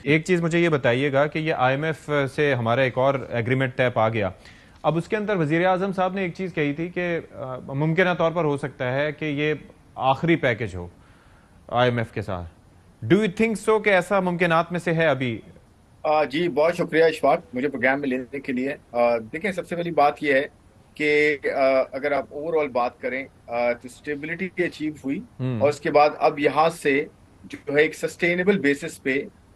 एक चीज मुझे ये बताइएगा कि ये आईएमएफ से हमारा एक और एग्रीमेंट तय पा गया। अब उसके अंदर वजीर आजम साहब ने एक चीज कही थी कि मुमकिन तौर पर हो सकता है कि ये आखिरी पैकेज हो आईएमएफ के साथ। डू यू थिंक सो कि ऐसा मुमकिनात में से है अभी? जी बहुत शुक्रिया इशफाक, मुझे प्रोग्राम में लेने के लिए। देखें, सबसे पहली बात यह है कि अगर आप ओवरऑल बात करें तो स्टेबिलिटी अचीव हुई। और हम्म। उसके बाद अब यहाँ से जो है एक सस्टेनेबल बेसिस पे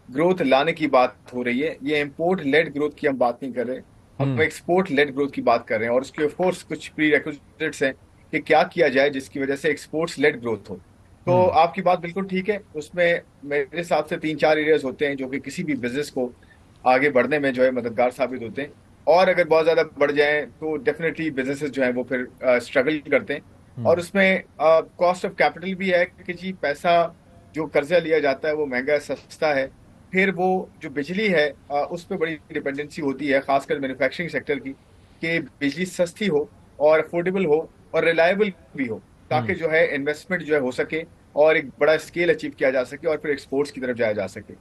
ग्रोथ लाने की बात हो रही है। ये इंपोर्ट लेड ग्रोथ की हम बात नहीं कर रहे, हम हम्म। एक्सपोर्ट लेड ग्रोथ की बात कर रहे हैं। और उसके ऑफ कोर्स कुछ प्री रिक्विजिट्स हैं कि क्या किया जाए जिसकी वजह से एक्सपोर्ट्स लेड ग्रोथ हो। तो हम्म। आपकी बात बिल्कुल ठीक है। उसमें मेरे हिसाब से तीन चार एरियाज होते हैं जो कि किसी भी बिजनेस को आगे बढ़ने में जो है मददगार साबित होते हैं। और अगर बहुत ज्यादा बढ़ जाएं तो डेफिनेटली बिजनेसेस जो हैं वो फिर स्ट्रगल करते हैं। और हम्म। उसमें कॉस्ट ऑफ कैपिटल भी है कि जी पैसा जो कर्जा लिया जाता है वो महंगा सस्ता है। फिर वो जो बिजली है उस पर बड़ी डिपेंडेंसी होती है, खासकर मैन्युफैक्चरिंग सेक्टर की, कि बिजली सस्ती हो और अफोर्डेबल हो और रिलायबल भी हो, ताकि हम्म। जो है इन्वेस्टमेंट जो है हो सके और एक बड़ा स्केल अचीव किया जा सके और फिर एक्सपोर्ट्स की तरफ जाया जा सके।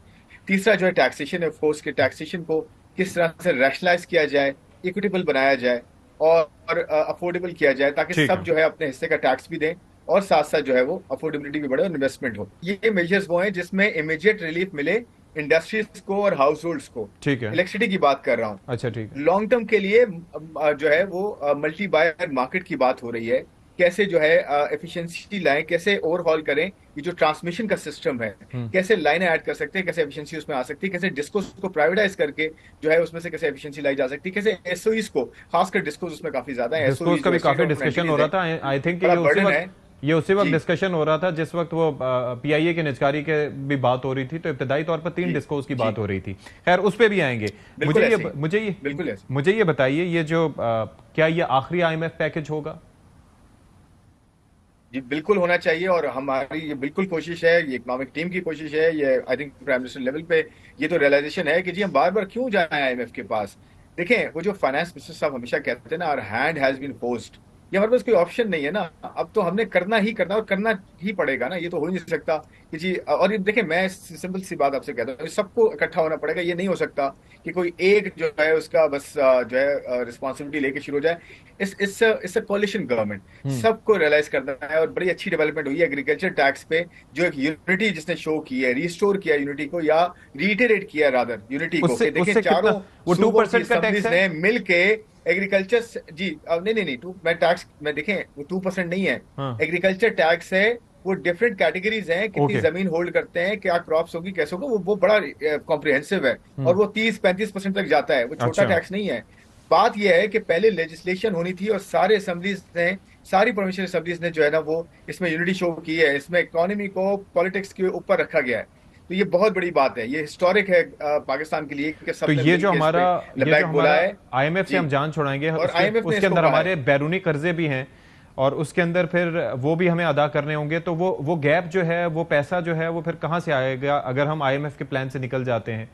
तीसरा जो है टैक्सेशन है, फोर्स के टैक्सेशन को किस तरह से रैशनलाइज किया जाए, इक्विटेबल बनाया जाए और अफोर्डेबल किया जाए, ताकि ठीक सब है। जो है अपने हिस्से का टैक्स भी दें और साथ साथ जो है वो अफोर्डेबिलिटी भी बढ़े और इन्वेस्टमेंट हो। ये मेजर्स वो हैं जिसमें इमीडिएट रिलीफ मिले इंडस्ट्रीज को और हाउस होल्ड्स को। ठीक है। इलेक्ट्रिसिटी की बात कर रहा हूँ। अच्छा, ठीक है। लॉन्ग टर्म के लिए जो है वो मल्टी बायर मार्केट की बात हो रही है। कैसे जो है एफिशिएंसी लाएं, कैसे ओवरहॉल करें ये जो ट्रांसमिशन का सिस्टम है, हम्म। कैसे लाइनें ऐड कर सकते हैं, कैसे एफिशिएंसी उसमें आ सकती है, कैसे डिस्कोस को प्राइवेटाइज करके जो है उसमें से कैसे एफिशिएंसी लाई जा सकती है, कैसे एसओईज को, खासकर डिस्कोस उसमें काफी ज्यादा है, डिस्कोर्स एसओईज का जो भी स्टेट काफी ओन डिस्कशन हो एंटिटीज रहा है, था। आई थिंक बड़ा ये उसी बर्डन वक्त है। जी डिस्कशन हो रहा था जिस वक्त वो पीआईए के निजकारी के भी बात हो रही थी, तो इब्तदाई तौर पर तीन जी डिस्कोर्स की जी, बात हो रही थी। खैर, उस पे भी आएंगे। बिल्कुल ऐसे ही, बिल्कुल ऐसे। मुझे ये बताइए, ये जो क्या ये आखिरी आईएमएफ पैकेज होगा? जी बिल्कुल होना चाहिए और हमारी ये बिल्कुल कोशिश है, ये इकोनॉमिक टीम की कोशिश है। ये I think prime minister level पे ये तो रियलाइजेशन है कि जी हम बार बार क्यों जाएं आईएमएफ के पास। देखें, वो जो फाइनेंस मिनिस्टर साहब हमेशा कहते हैं ना, our hand has been forced, ये हमारे पास कोई ऑप्शन नहीं है ना। अब तो हमने करना ही करना और करना ही पड़ेगा ना, ये तो हो ही नहीं सकता कि जी। और ये देखें, मैं सिंपल सी बात आपसे कहता हूँ, सबको इकट्ठा होना पड़ेगा। ये नहीं हो सकता कि कोई एक जो है उसका बस जो है रिस्पॉन्सिबिलिटी लेके शुरू हो जाए। इस कॉलिशन गवर्नमेंट, हम्म। सबको रियलाइज करना है। और बड़ी अच्छी डेवलपमेंट हुई है एग्रीकल्चर टैक्स पे, जो एक यूनिटी जिसने शो की है, रिस्टोर किया यूनिटी को, या रिटेरेट किया रादर यूनिटी को, उससे कि देखें उससे कितना? चारों वो टू सूबों की परसेंट का टैक्स असेंबलीज है? ने मिल के एग्रीकल्चर, जी नहीं नहीं नहीं, टू मैं टैक्स में देखें वो 2% नहीं है। हाँ। एग्रीकल्चर टैक्स है, वो डिफरेंट कैटेगरीज हैं, कितनी ओके। जमीन होल्ड करते हैं, क्या क्रॉप्स होगी, कैसे होगा, वो बड़ा कॉम्प्रिहेंसिव है। हम्म। और वो 30-35% तक जाता है, वो छोटा अच्छा। टैक्स नहीं है। बात यह है कि पहले लेजिस्लेशन होनी थी और सारे असेंबलीज ने, सारी प्रोविंशियल असेंबलीज ने जो है ना वो इसमें यूनिटी शो की है। इसमें इकोनॉमी को पॉलिटिक्स के ऊपर रखा गया है। तो ये बहुत बड़ी बात है, ये हिस्टोरिक है पाकिस्तान के लिए कि तो सबने मिल के इस पे ये जो लबैक बोला हमारा है। आईएमएफ से जी, हम जान छुड़ाएंगे, और उसके आईएमएफ ने उसके इसको अंदर कहा है। हमारे बैरूनी कर्जे भी हैं, और उसके अंदर फिर वो भी हमें अदा करने होंगे। तो वो गैप जो है, वो पैसा जो है, वो फिर कहां से आएगा अगर हम आईएमएफ के प्लान से निकल जाते हैं?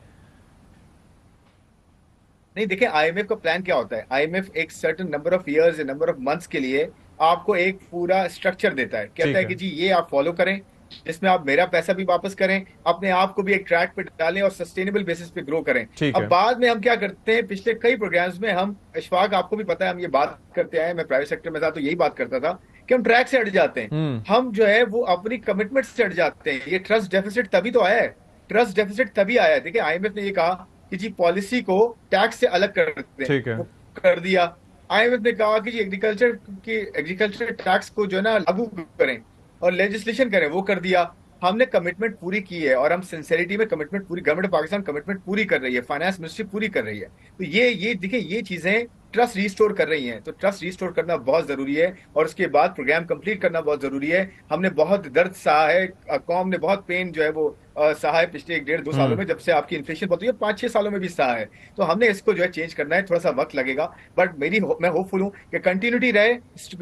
नहीं, देखिए आईएमएफ का प्लान क्या होता है। आईएमएफ एक certain number of years, number of months के लिए आपको एक पूरा स्ट्रक्चर देता है, कहता ठीक है है। कि जी ये आप फॉलो करें, जिसमें आप मेरा पैसा भी वापस करें, अपने आप को भी एक ट्रैक पे डालें और सस्टेनेबल बेसिस पे ग्रो करें। ठीक अब है। बाद में हम क्या करते हैं, पिछले कई प्रोग्राम्स में हम, इशफाक आपको भी पता है, हम ये बात करते आए, मैं प्राइवेट सेक्टर में था तो यही बात करता था कि हम ट्रैक से हट जाते हैं। हम्म। हम जो है वो अपनी कमिटमेंट से हट जाते हैं। ये ट्रस्ट डेफिसिट तभी तो आया है, ट्रस्ट डेफिसिट तभी आया है। देखिए आईएमएफ ने ये कहा कि जी पॉलिसी को टैक्स से अलग कर दें, ठीक है। वो कर दिया। आईएमएफ ने कहा कि जी एग्रीकल्चर टैक्स को जो है ना लागू करें और लेजिस्लेशन करें, वो कर दिया। हमने कमिटमेंट पूरी की है और हम सिंसेरिटी में कमिटमेंट पूरी, गवर्नमेंट ऑफ पाकिस्तान कमिटमेंट पूरी कर रही है, फाइनेंस मिनिस्ट्री पूरी कर रही है। तो ये देखिए, ये चीजें ट्रस्ट रिस्टोर कर रही हैं। तो ट्रस्ट रिस्टोर करना बहुत जरूरी है और उसके बाद प्रोग्राम कंप्लीट करना बहुत जरूरी है। हमने बहुत दर्द सहा है, कौम ने बहुत पेन जो है वो सहा है पिछले 1-1.5-2 सालों हम्म। में, जब से आपकी इन्फ्लेशन बहुत हुई है, 5-6 सालों में भी सहा है। तो हमने इसको जो है चेंज करना है, थोड़ा सा वक्त लगेगा। बट मैं होपफुल हूँ कि कंटिन्यूटी रहे,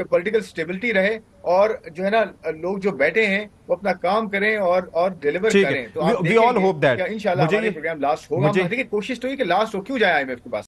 पॉलिटिकल स्टेबिलिटी रहे, और जो है ना लोग जो बैठे हैं वो अपना काम करें और डिलीवर ठीक है। करें। तो आप वी ऑल देखेंगे होप दैट। कि इंशाल्लाह मुझे हमारे ये प्रोग्राम लास्ट होगा। मुझे देखिए कोशिश तो ये कि लास्ट हो, क्यों जाए आईएमएफ के पास।